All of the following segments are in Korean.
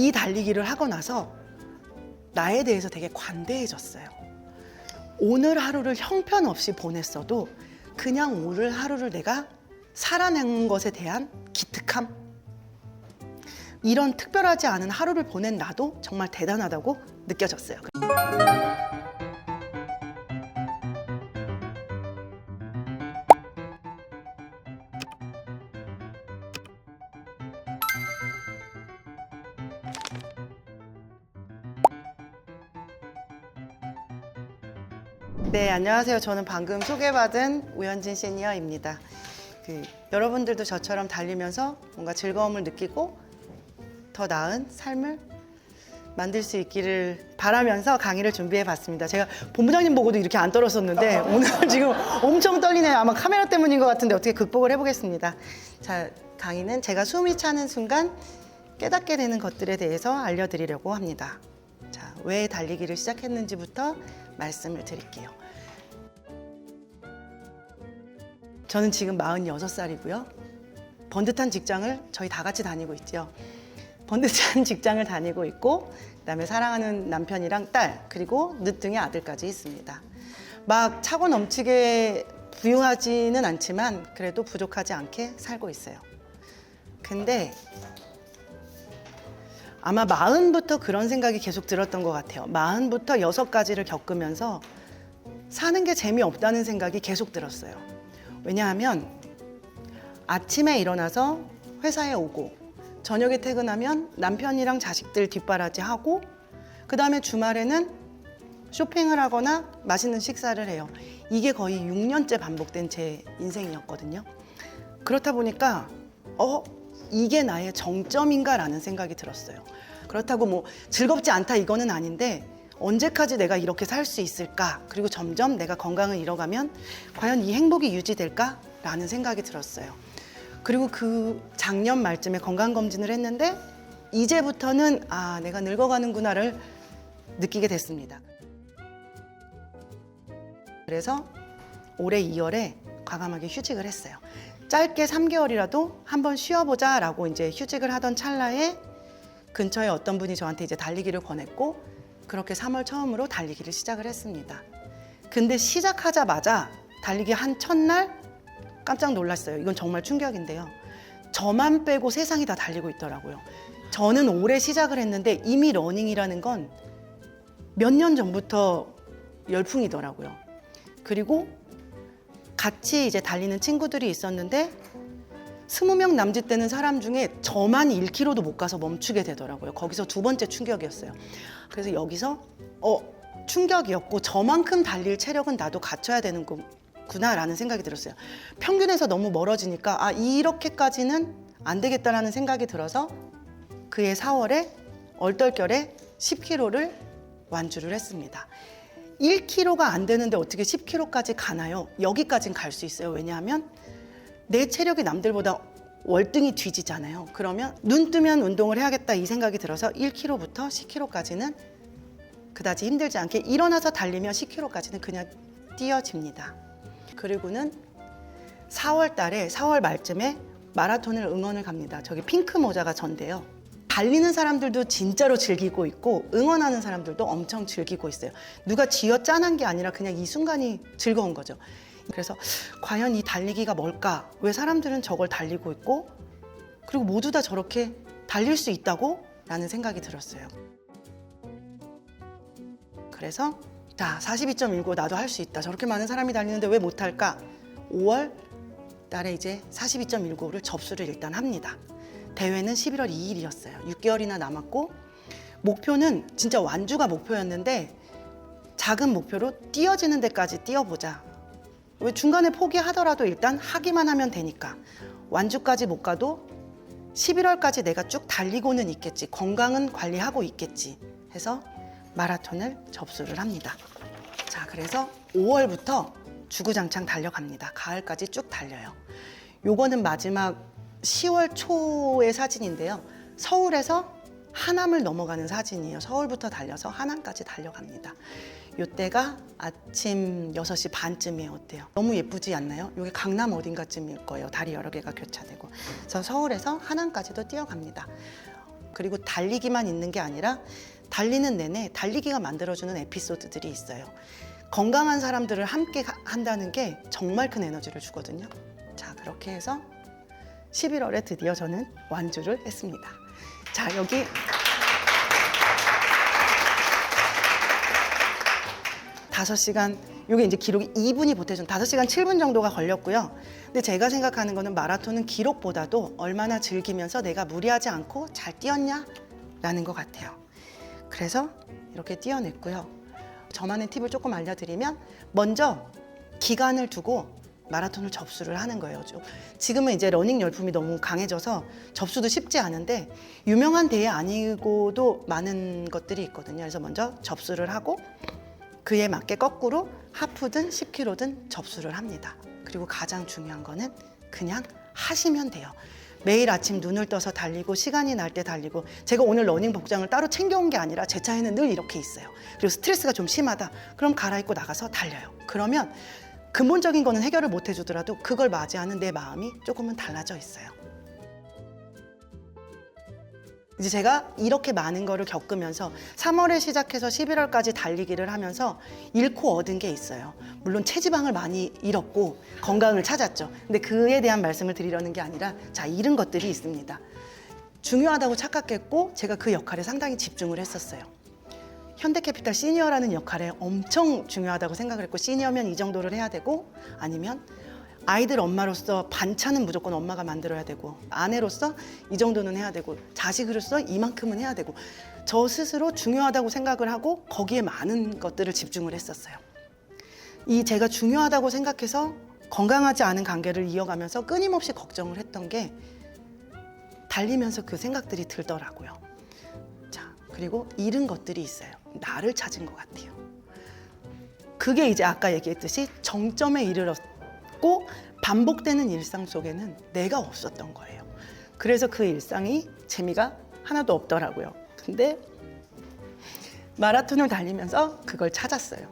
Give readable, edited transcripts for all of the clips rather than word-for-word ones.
이 달리기를 하고 나서 나에 대해서 되게 관대해졌어요. 오늘 하루를 형편없이 보냈어도 그냥 오늘 하루를 내가 살아낸 것에 대한 기특함, 이런 특별하지 않은 하루를 보낸 나도 정말 대단하다고 느껴졌어요. 네, 안녕하세요. 저는 방금 소개받은 우현진 시니어입니다. 여러분들도 저처럼 달리면서 뭔가 즐거움을 느끼고 더 나은 삶을 만들 수 있기를 바라면서 강의를 준비해 봤습니다. 제가 본부장님 보고도 이렇게 안 떨었었는데 오늘 지금 엄청 떨리네요. 아마 카메라 때문인 것 같은데 어떻게 극복을 해보겠습니다. 자, 강의는 제가 숨이 차는 순간 깨닫게 되는 것들에 대해서 알려드리려고 합니다. 자, 왜 달리기를 시작했는지부터 말씀을 드릴게요. 저는 지금 46살이고요. 번듯한 직장을 저희 다 같이 다니고 있죠. 번듯한 직장을 다니고 있고, 그다음에 사랑하는 남편이랑 딸, 그리고 늦둥이 아들까지 있습니다. 막 차고 넘치게 부유하지는 않지만 그래도 부족하지 않게 살고 있어요. 근데 아마 40부터 그런 생각이 계속 들었던 것 같아요. 40부터 6가지를 겪으면서 사는 게 재미없다는 생각이 계속 들었어요. 왜냐하면 아침에 일어나서 회사에 오고 저녁에 퇴근하면 남편이랑 자식들 뒷바라지하고 그 다음에 주말에는 쇼핑을 하거나 맛있는 식사를 해요. 이게 거의 6년째 반복된 제 인생이었거든요. 그렇다 보니까 이게 나의 정점인가라는 생각이 들었어요. 그렇다고 뭐 즐겁지 않다 이거는 아닌데 언제까지 내가 이렇게 살 수 있을까? 그리고 점점 내가 건강을 잃어가면 과연 이 행복이 유지될까라는 생각이 들었어요. 그리고 그 작년 말쯤에 건강검진을 했는데 이제부터는 내가 늙어가는구나를 느끼게 됐습니다. 그래서 올해 2월에 과감하게 휴직을 했어요. 짧게 3개월이라도 한번 쉬어보자라고 이제 휴직을 하던 찰나에 근처에 어떤 분이 저한테 이제 달리기를 권했고 그렇게 3월 처음으로 달리기를 시작을 했습니다. 근데 시작하자마자 달리기 한 첫날 깜짝 놀랐어요. 이건 정말 충격인데요. 저만 빼고 세상이 다 달리고 있더라고요. 저는 올해 시작을 했는데 이미 러닝이라는 건 몇 년 전부터 열풍이더라고요. 그리고 같이 이제 달리는 친구들이 있었는데 20명 남짓 되는 사람 중에 저만 1km도 못 가서 멈추게 되더라고요. 거기서 두 번째 충격이었어요. 그래서 여기서 충격이었고 저만큼 달릴 체력은 나도 갖춰야 되는구나라는 생각이 들었어요. 평균에서 너무 멀어지니까 이렇게까지는 안 되겠다라는 생각이 들어서 그해 4월에 얼떨결에 10km를 완주를 했습니다. 1km가 안 되는데 어떻게 10km까지 가나요? 여기까지는 갈 수 있어요. 왜냐하면 내 체력이 남들보다 월등히 뒤지잖아요. 그러면 눈 뜨면 운동을 해야겠다 이 생각이 들어서 1km부터 10km까지는 그다지 힘들지 않게 일어나서 달리면 10km까지는 그냥 뛰어집니다. 그리고는 4월 달에 4월 말쯤에 마라톤을 응원을 갑니다. 저기 핑크 모자가 전데요. 달리는 사람들도 진짜로 즐기고 있고 응원하는 사람들도 엄청 즐기고 있어요. 누가 쥐어짜는 게 아니라 그냥 이 순간이 즐거운 거죠. 그래서 과연 이 달리기가 뭘까? 왜 사람들은 저걸 달리고 있고 그리고 모두 다 저렇게 달릴 수 있다고? 라는 생각이 들었어요. 그래서 42.19 나도 할 수 있다. 저렇게 많은 사람이 달리는데 왜 못할까? 5월 달에 이제 42.19를 접수를 일단 합니다. 대회는 11월 2일이었어요. 6개월이나 남았고 목표는 진짜 완주가 목표였는데 작은 목표로 뛰어지는 데까지 뛰어보자. 왜 중간에 포기하더라도 일단 하기만 하면 되니까 완주까지 못 가도 11월까지 내가 쭉 달리고는 있겠지. 건강은 관리하고 있겠지 해서 마라톤을 접수를 합니다. 자, 그래서 5월부터 주구장창 달려갑니다. 가을까지 쭉 달려요. 요거는 마지막 10월 초의 사진인데요. 서울에서 하남을 넘어가는 사진이에요. 서울부터 달려서 하남까지 달려갑니다. 이때가 아침 6시 반쯤이에요. 어때요? 너무 예쁘지 않나요? 이게 강남 어딘가쯤일 거예요. 다리 여러 개가 교차되고. 그래서 서울에서 하남까지도 뛰어갑니다. 그리고 달리기만 있는 게 아니라 달리는 내내 달리기가 만들어주는 에피소드들이 있어요. 건강한 사람들을 함께 한다는 게 정말 큰 에너지를 주거든요. 자, 그렇게 해서 11월에 드디어 저는 완주를 했습니다. 자, 여기 다섯 시간, 이게 이제 기록이 2분이 보태준 5시간 7분 정도가 걸렸고요. 근데 제가 생각하는 거는 마라톤은 기록보다도 얼마나 즐기면서 내가 무리하지 않고 잘 뛰었냐라는 것 같아요. 그래서 이렇게 뛰어냈고요. 저만의 팁을 조금 알려드리면 먼저 기간을 두고 마라톤을 접수를 하는 거예요. 지금은 이제 러닝 열풍이 너무 강해져서 접수도 쉽지 않은데 유명한 대회 아니고도 많은 것들이 있거든요. 그래서 먼저 접수를 하고 그에 맞게 거꾸로 하프든 10km든 접수를 합니다. 그리고 가장 중요한 거는 그냥 하시면 돼요. 매일 아침 눈을 떠서 달리고 시간이 날 때 달리고, 제가 오늘 러닝 복장을 따로 챙겨온 게 아니라 제 차에는 늘 이렇게 있어요. 그리고 스트레스가 좀 심하다. 그럼 갈아입고 나가서 달려요. 그러면 근본적인 거는 해결을 못 해주더라도 그걸 맞이하는 내 마음이 조금은 달라져 있어요. 이제 제가 이렇게 많은 거를 겪으면서 3월에 시작해서 11월까지 달리기를 하면서 잃고 얻은 게 있어요. 물론 체지방을 많이 잃었고 건강을 찾았죠. 근데 그에 대한 말씀을 드리려는 게 아니라 자, 잃은 것들이 있습니다. 중요하다고 착각했고 제가 그 역할에 상당히 집중을 했었어요. 현대캐피탈 시니어라는 역할에 엄청 중요하다고 생각을 했고, 시니어면 이 정도를 해야 되고, 아니면 아이들 엄마로서 반찬은 무조건 엄마가 만들어야 되고, 아내로서 이 정도는 해야 되고, 자식으로서 이만큼은 해야 되고, 저 스스로 중요하다고 생각을 하고 거기에 많은 것들을 집중을 했었어요. 이 제가 중요하다고 생각해서 건강하지 않은 관계를 이어가면서 끊임없이 걱정을 했던 게 달리면서 그 생각들이 들더라고요. 자, 그리고 잃은 것들이 있어요. 나를 찾은 것 같아요. 그게 이제 아까 얘기했듯이 정점에 이르렀고 반복되는 일상 속에는 내가 없었던 거예요. 그래서 그 일상이 재미가 하나도 없더라고요. 근데 마라톤을 달리면서 그걸 찾았어요.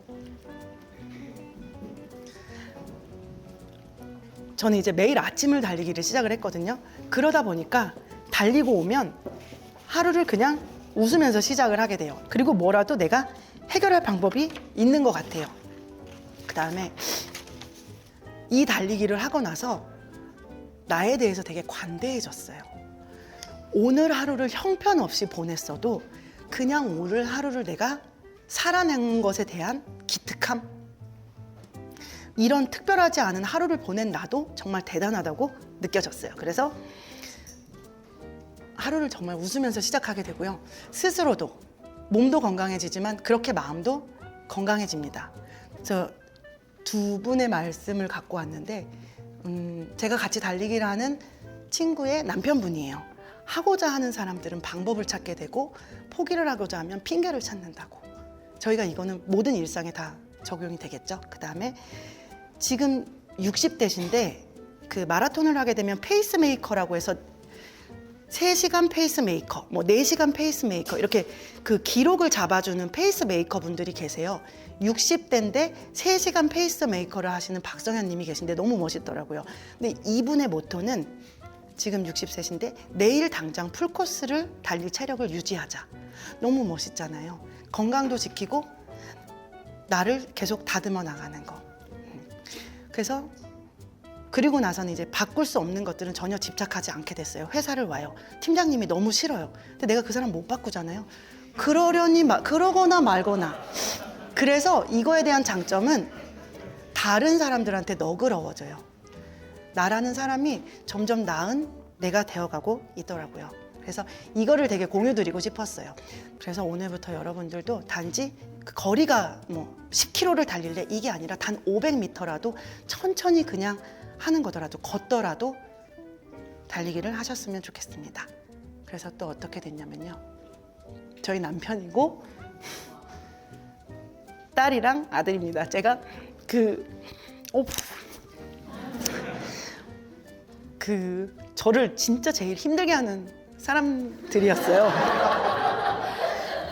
저는 이제 매일 아침을 달리기를 시작을 했거든요. 그러다 보니까 달리고 오면 하루를 그냥 웃으면서 시작을 하게 돼요. 그리고 뭐라도 내가 해결할 방법이 있는 것 같아요. 그 다음에 이 달리기를 하고 나서 나에 대해서 되게 관대해졌어요. 오늘 하루를 형편없이 보냈어도 그냥 오늘 하루를 내가 살아낸 것에 대한 기특함, 이런 특별하지 않은 하루를 보낸 나도 정말 대단하다고 느껴졌어요. 그래서 하루를 정말 웃으면서 시작하게 되고요. 스스로도 몸도 건강해지지만 그렇게 마음도 건강해집니다. 그래서 두 분의 말씀을 갖고 왔는데 제가 같이 달리기를 하는 친구의 남편분이에요. 하고자 하는 사람들은 방법을 찾게 되고 포기를 하고자 하면 핑계를 찾는다고. 저희가 이거는 모든 일상에 다 적용이 되겠죠. 그 다음에 지금 60대신데 그 마라톤을 하게 되면 페이스메이커라고 해서 3시간 페이스메이커, 뭐 4시간 페이스메이커, 이렇게 그 기록을 잡아주는 페이스메이커 분들이 계세요. 60대인데 3시간 페이스메이커를 하시는 박성현 님이 계신데 너무 멋있더라고요. 근데 이분의 모토는 지금 60세신데 내일 당장 풀코스를 달릴 체력을 유지하자. 너무 멋있잖아요. 건강도 지키고 나를 계속 다듬어 나가는 거. 그래서 그리고 나서는 이제 바꿀 수 없는 것들은 전혀 집착하지 않게 됐어요. 회사를 와요. 팀장님이 너무 싫어요. 근데 내가 그 사람 못 바꾸잖아요. 그러거나 말거나. 그래서 이거에 대한 장점은 다른 사람들한테 너그러워져요. 나라는 사람이 점점 나은 내가 되어가고 있더라고요. 그래서 이거를 되게 공유드리고 싶었어요. 그래서 오늘부터 여러분들도 단지 그 거리가 뭐 10km를 달릴래 이게 아니라 단 500m라도 천천히 그냥 하는 거더라도 걷더라도 달리기를 하셨으면 좋겠습니다. 그래서 또 어떻게 됐냐면요. 저희 남편이고 딸이랑 아들입니다. 제가 저를 진짜 제일 힘들게 하는 사람들이었어요.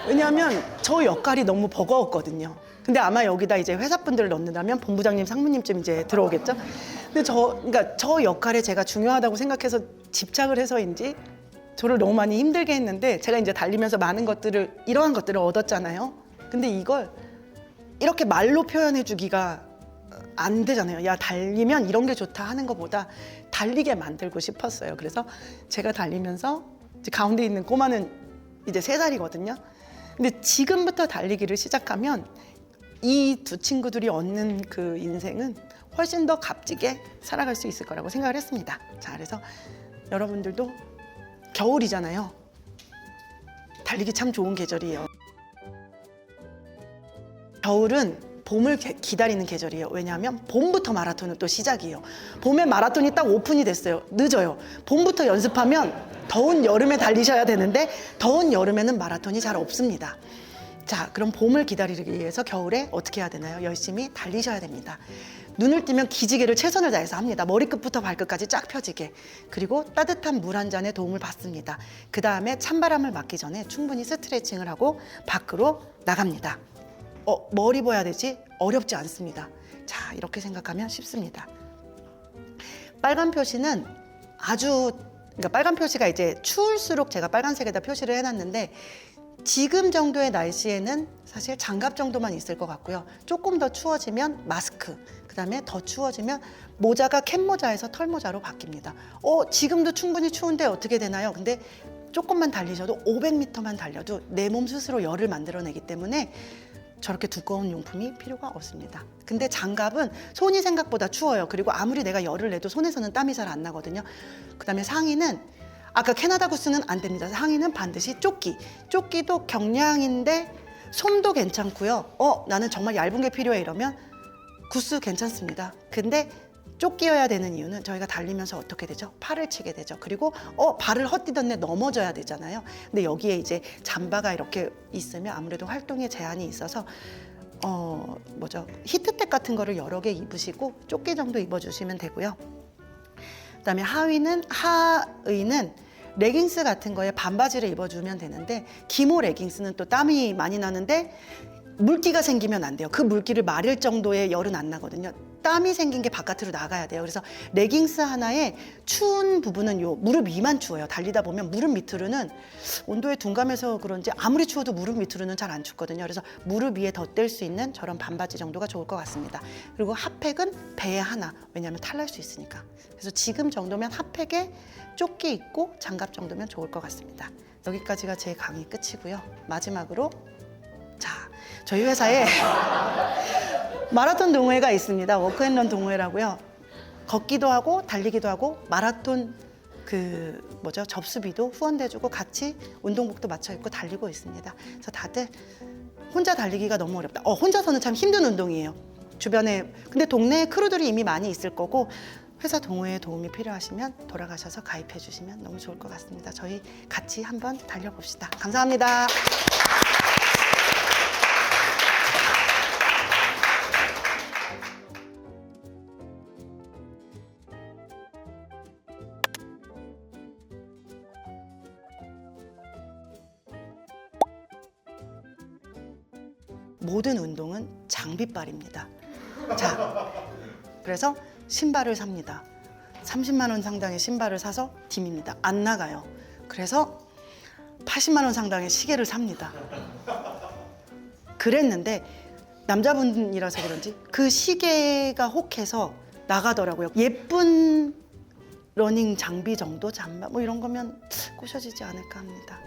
왜냐하면 저 역할이 너무 버거웠거든요. 근데 아마 여기다 이제 회사분들을 넣는다면 본부장님, 상무님쯤 이제 들어오겠죠. 근데 그러니까 저 역할에 제가 중요하다고 생각해서 집착을 해서인지 저를 너무 많이 힘들게 했는데 제가 이제 달리면서 많은 것들을 이러한 것들을 얻었잖아요. 근데 이걸 이렇게 말로 표현해 주기가 안 되잖아요. 야, 달리면 이런 게 좋다 하는 것보다 달리게 만들고 싶었어요. 그래서 제가 달리면서 이제 가운데 있는 꼬마는 이제 3살이거든요. 근데 지금부터 달리기를 시작하면 이 두 친구들이 얻는 그 인생은 훨씬 더 값지게 살아갈 수 있을 거라고 생각을 했습니다. 자, 그래서 여러분들도 겨울이잖아요. 달리기 참 좋은 계절이에요. 겨울은 봄을 기다리는 계절이에요. 왜냐하면 봄부터 마라톤은 또 시작이에요. 봄에 마라톤이 딱 오픈이 됐어요. 늦어요. 봄부터 연습하면 더운 여름에 달리셔야 되는데 더운 여름에는 마라톤이 잘 없습니다. 자, 그럼 봄을 기다리기 위해서 겨울에 어떻게 해야 되나요? 열심히 달리셔야 됩니다. 눈을 뜨면 기지개를 최선을 다해서 합니다. 머리끝부터 발끝까지 쫙 펴지게. 그리고 따뜻한 물 한 잔의 도움을 받습니다. 그 다음에 찬바람을 맞기 전에 충분히 스트레칭을 하고 밖으로 나갑니다. 뭘 입어야 되지? 어렵지 않습니다. 자, 이렇게 생각하면 쉽습니다. 빨간 표시는 그러니까 빨간 표시가 이제 추울수록 제가 빨간색에다 표시를 해놨는데 지금 정도의 날씨에는 사실 장갑 정도만 있을 것 같고요. 조금 더 추워지면 마스크, 그 다음에 더 추워지면 모자가 캡모자에서 털모자로 바뀝니다. 지금도 충분히 추운데 어떻게 되나요? 근데 조금만 달리셔도 500m만 달려도 내 몸 스스로 열을 만들어내기 때문에 저렇게 두꺼운 용품이 필요가 없습니다. 근데 장갑은 손이 생각보다 추워요. 그리고 아무리 내가 열을 내도 손에서는 땀이 잘 안 나거든요. 그 다음에 상의는 아까 캐나다 구스는 안 됩니다. 상의는 반드시 조끼. 조끼도 경량인데 솜도 괜찮고요. 나는 정말 얇은 게 필요해 이러면 구스 괜찮습니다. 근데 조끼여야 되는 이유는 저희가 달리면서 어떻게 되죠? 팔을 치게 되죠. 그리고 발을 헛디뎠네 넘어져야 되잖아요. 근데 여기에 이제 잠바가 이렇게 있으면 아무래도 활동에 제한이 있어서 히트텍 같은 거를 여러 개 입으시고 조끼 정도 입어주시면 되고요. 그다음에 하의는 레깅스 같은 거에 반바지를 입어주면 되는데 기모 레깅스는 또 땀이 많이 나는데 물기가 생기면 안 돼요. 그 물기를 마를 정도의 열은 안 나거든요. 땀이 생긴 게 바깥으로 나가야 돼요. 그래서 레깅스 하나에 추운 부분은 요 무릎 위만 추워요. 달리다 보면 무릎 밑으로는 온도에 둔감해서 그런지 아무리 추워도 무릎 밑으로는 잘 안 춥거든요. 그래서 무릎 위에 덧댈 수 있는 저런 반바지 정도가 좋을 것 같습니다. 그리고 핫팩은 배에 하나, 왜냐하면 탈날 수 있으니까. 그래서 지금 정도면 핫팩에 조끼 입고 장갑 정도면 좋을 것 같습니다. 여기까지가 제 강의 끝이고요. 마지막으로 자, 저희 회사에 마라톤 동호회가 있습니다. 워크앤런 동호회라고요. 걷기도 하고 달리기도 하고 마라톤 접수비도 후원돼주고 같이 운동복도 맞춰 입고 달리고 있습니다. 그래서 다들 혼자 달리기가 너무 어렵다. 혼자서는 참 힘든 운동이에요. 주변에 근데 동네에 크루들이 이미 많이 있을 거고 회사 동호회에 도움이 필요하시면 돌아가셔서 가입해 주시면 너무 좋을 것 같습니다. 저희 같이 한번 달려봅시다. 감사합니다. 모든 운동은 장비빨입니다. 자, 그래서 신발을 삽니다. 30만 원 상당의 신발을 사서 딤입니다. 안 나가요. 그래서 80만 원 상당의 시계를 삽니다. 그랬는데 남자분이라서 그런지 그 시계가 혹해서 나가더라고요. 예쁜 러닝 장비 정도 잠바 이런 거면 꼬셔지지 않을까 합니다.